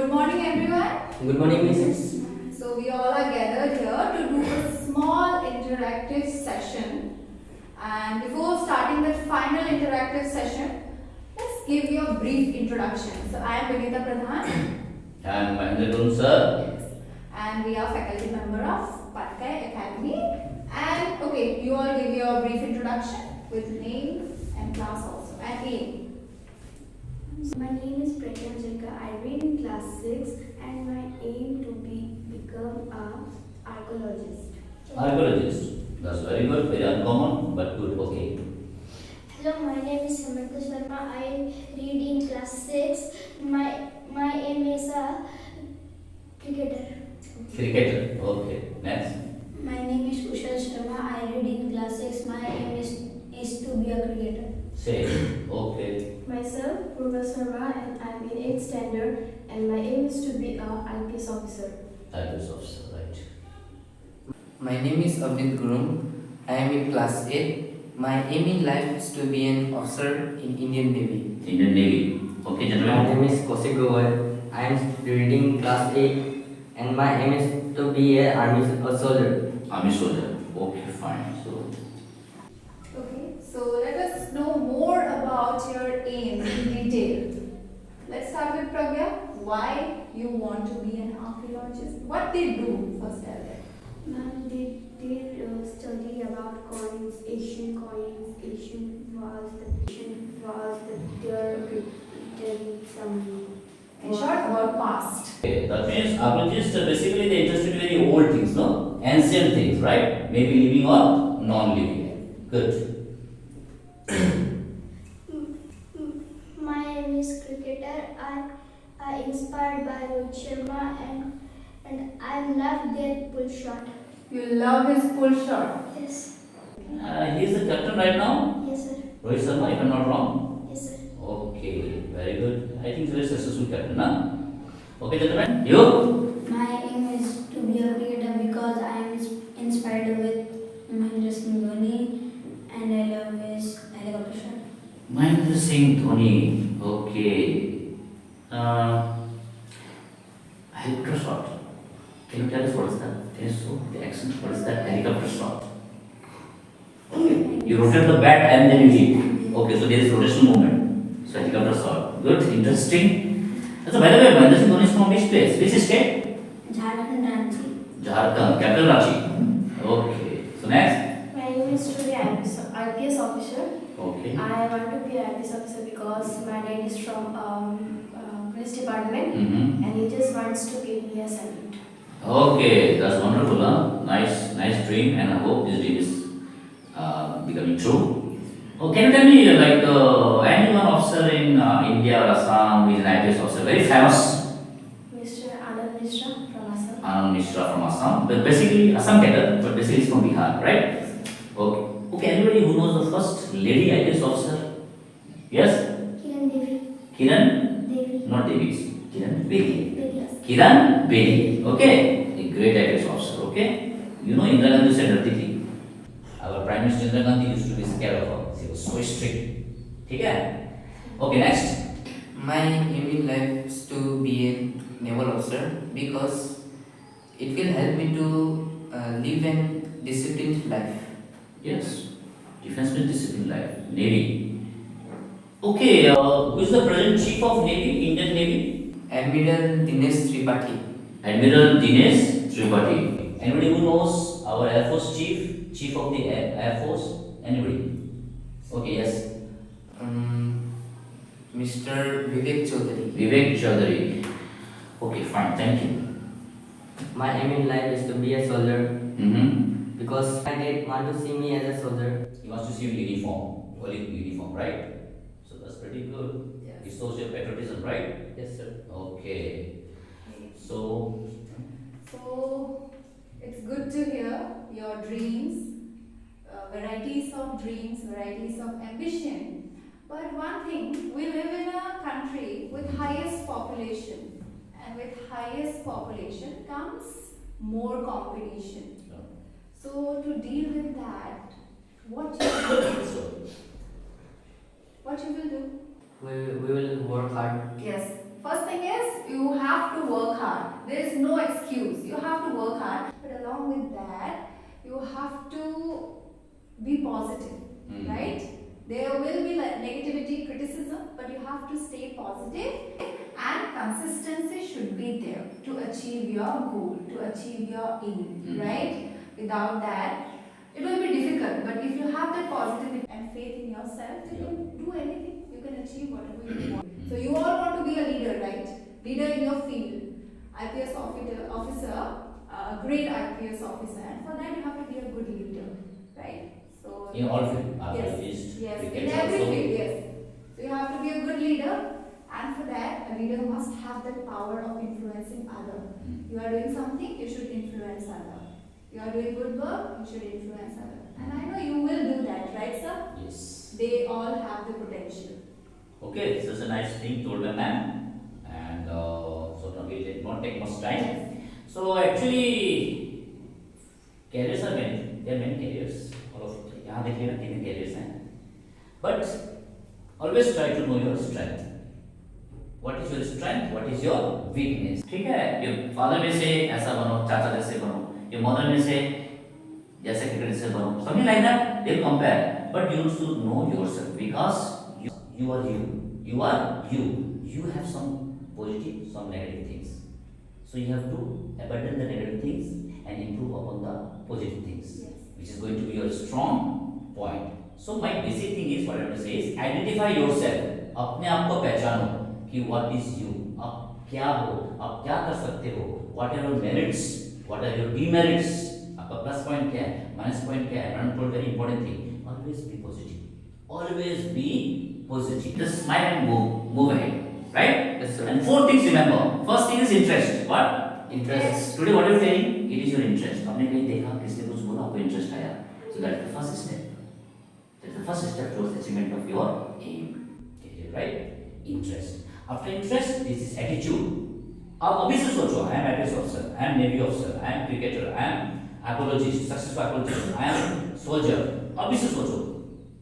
Good morning, everyone. Good morning, Mrs. So we all are gathered here to do a small interactive session. And before starting the final interactive session, let's give you a brief introduction. So I am Vinita Pradhan. And Mahendra Gun, sir. Yes. And we are faculty member of Patkai Academy. And okay, you all give your brief introduction with name and class also and aim. My name is Pragya Jagga. I read in class 6 and my aim to become a archaeologist. Archaeologist. That's very good, very uncommon, but good, okay. Hello, my name is Samantha Sharma. I read in class 6. My aim is a cricketer. Cricketer, okay. Next. My name is Kushal Sharma. I read in class 6. My aim is to be a cricketer. Same, okay. Myself, Purva Sharma, and I'm in 8th standard and my aim is to be a IPS officer. IPS officer, right. My name is Avnit Gurum. I am in class 8. My aim in life is to be an officer in Indian Navy. Indian Navy. Okay, My gentlemen. name is Kaushik Gowai. I am reading class 8 and my aim is to be a soldier. Army soldier. Okay, fine. So, Okay, so let us know more about your aim in detail. Let's start with Pragya. Why you want to be an archaeologist? What they do first, tell them. Ma'am, they study about coins, Asian walls, that they are telling some. In short, about past. okay, that means archaeologists are basically they interested in very old things, no? Ancient things, right? Maybe living or non-living. Good. My aim is cricketer. I inspired by Rohit Sharma and I love their pull shot. You love his pull shot. Yes. He is the captain right now. Yes, sir. Rohit Sharma, if I'm not wrong. Yes, sir. Okay, very good. I think he's a very successful captain, huh? Okay, gentlemen. You? My aim is to be a cricketer because I am inspired with Mahendra Singh Dhoni and I love his helicopter shot. Mahendra Singh Dhoni. Okay. Helicopter shot. Can you tell us what is that? Can you show the action? What is that helicopter shot? Okay. You rotate the bat and then you hit. Okay, so there is rotational movement. So helicopter shot. Good, interesting. So by the way, Mahendra Singh Dhoni is from which place? Which state? Jharkhand Ranchi. Jharkhand, capital Ranchi. Okay. So next. My aim is to be IPS officer. Okay. I want to be an IPS officer because my dad is from police department Mm-hmm. and he just wants to give me a salute. Okay, that's wonderful, huh? Nice dream, and I hope this dream is becoming true. Oh, can you tell me, like, anyone officer in India or Assam who is an IPS officer, very famous, Mr. Anand Mishra from Assam. Anand Mishra from Assam, but basically Assam cadre, but basically he's from Bihar, right? Okay. Okay, anybody who knows the first lady IPS officer? Yes? Kiran Devi. Kiran? Devi. Not Davies. Kiran Bedi. Yes. Kiran Bedi. Okay? A great IPS officer, okay? You know Indira Gandhi said dirty thing. Our Prime Minister Indira Gandhi used to be scared of her. She was so strict. Okay? Okay, next. My aim in life is to be a naval officer because it will help me to live a disciplined life. Yes. Defense means discipline life. Navy. Okay, who is the present Chief of Navy, Indian Navy? Admiral Dinesh Tripathi. Admiral Dinesh Tripathi. Anybody who knows our Air Force Chief, Chief of the Air Force? Anybody? Okay, yes. Mr. Vivek Chaudhary. Vivek Chaudhary. Okay, fine, thank you. My aim in life is to be a soldier Mm-hmm. because my dad want to see me as a soldier. He wants to see you in uniform, holy uniform, right? So that's pretty good. Yes. It shows your patriotism, right? Yes, sir. Okay. So, So it's good to hear your dreams, varieties of dreams, varieties of ambition. But one thing, we live in a country with highest population, and with highest population comes more competition. So to deal with that, what you will do? What you will do? We will work hard. Yes. First thing is you have to work hard. There is no excuse. You have to work hard. But along with that, you have to be positive, right? There will be like negativity, criticism, but you have to stay positive, and consistency should be there to achieve your goal, to achieve your aim, right? Without that, it will be difficult. But if you have that positivity and faith in yourself, you can do anything. You can achieve whatever you want. So you all want to be a leader, right? Leader in your field, IPS officer, a great IPS officer, and for that you have to be a good leader, right? So In all fields, yes, archaeologists, yes, in crickets every also. field, yes. So you have to be a good leader, and for that, a leader must have the power of influencing other. You are doing something, you should influence other. You are doing good work, you should influence other. And I know you will do that, right, sir? Yes. They all have the potential. Okay, so it's a nice thing told by ma'am, and so now we did not take much time. So actually, careers are many. There are many careers. All of यहाँ देखिए ना कितने careers हैं. But always try to know your strength. What is your strength? What is your weakness? ठीक है. Your father में से ऐसा बनो, चाचा जैसे बनो. Your mother में से जैसे क्रिकेट से बनो. Something like that. They compare. But you should know yourself because you are you. You are you. You have some positive, some negative things. So you have to abandon the negative things and improve upon the positive things, Yes. which is going to be your strong point. So my basic thing is what I want to say is identify yourself. अपने आप को पहचानो कि what is you. आप क्या हो? आप क्या कर सकते हो? What are your merits? What are your demerits? आपका plus point क्या है? Minus point क्या है? One told very important thing. Always be positive. Always be positive. Just smile and move ahead. Right? Yes, sir. And four things remember. First thing is interest. What? Interest. Today what are you saying? It is your interest. आपने कहीं देखा किसने कुछ बोला आपको interest आया. So that is the first step. That is the first step towards achievement of your aim. Okay, right? Interest. After interest, this is attitude. आप अभी से सोचो. I am IPS officer. I am Navy officer. I am cricketer. I am apologist. Successful apologist. I am soldier. अभी से सोचो.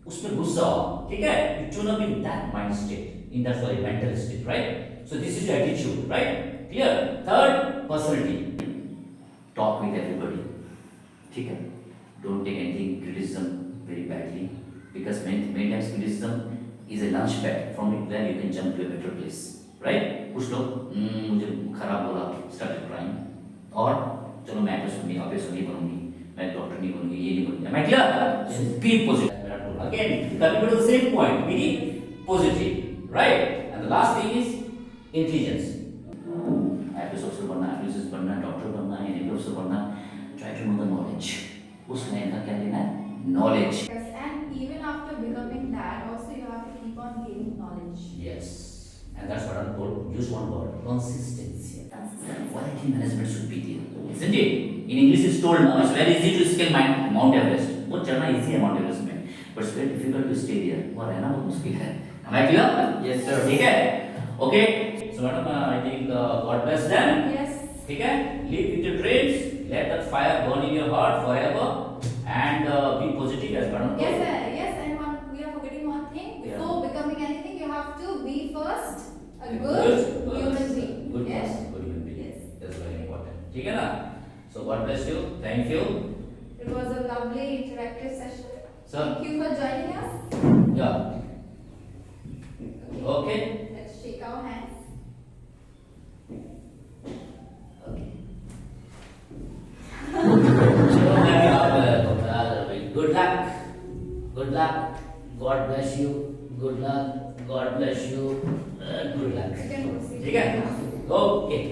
उसमें घुस जाओ. ठीक है? You tune up in that mind state. In that mental state, right? So this is your attitude, right? Clear? Third, personality. Talk with everybody. ठीक है? Don't take anything criticism very badly because many times criticism is a launch pad from where you can jump to a better place, right? कुछ लोग मुझे खराब बोला, started crying, और चलो मैं तो सुनी, आप सुनी बनूंगी, मैं डॉक्टर नहीं बनूंगी, ये नहीं बनूंगी. Am I clear? So be positive. Again, coming to the same point, meaning positive. Right? And the last thing is intelligence. IPS officer बनना, IPS बनना, डॉक्टर बनना, NAV officer बनना. Try to know the knowledge. उस line का क्या लेना है? Knowledge. Yes, and even after becoming that, also you have to keep on gaining knowledge. Yes. And that's what I'm told. Use one word. Consistency. Consistency. Quality management should be there. Isn't it? In English it's told now it's very easy to scale Mount Everest. वो चढ़ना easy है Mount Everest में. But it's very difficult to stay there. वहाँ रहना बहुत मुश्किल है. Am I clear? Yes, sir. ठीक है? Okay. So madam, I think God bless them. Yes. ठीक है? Live with your dreams. Let that fire burn in your heart forever. And be positive as madam told. Yes, sir. Yes, and we are forgetting one thing. Yeah. Before becoming anything, you have to be first a Good. good human being. Good Yes. person, good human being. Yes. That's very important. ठीक है ना? So God bless you. Thank you. It was a lovely interactive session. Sir. Thank you for joining us. Yeah. Okay. Let's shake our hands. Okay. So good luck. Good luck. God bless you. Good luck. God bless you. Good luck. You can proceed. ठीक है? Okay.